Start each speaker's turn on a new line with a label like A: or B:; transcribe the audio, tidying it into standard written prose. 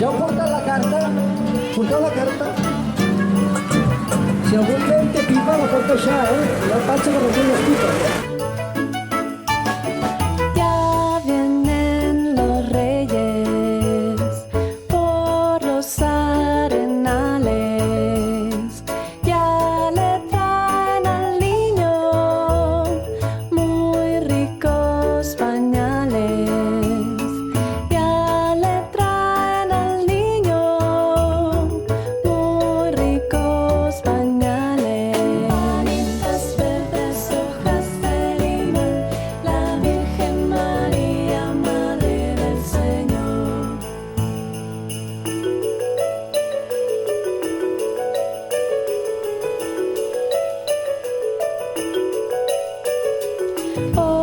A: Ja heu portat la carta? Porteu la carta? Si algun nen té pipa la pot deixar, la panxa que recull les pipes.
B: Ya vienen los reyes por los arenales, ya le traen al niño muy ricos pañales, ya le traen al niño muy ricos pañales. Panitas verdes, hojas de limón, la Virgen María, Madre del Señor. Oh,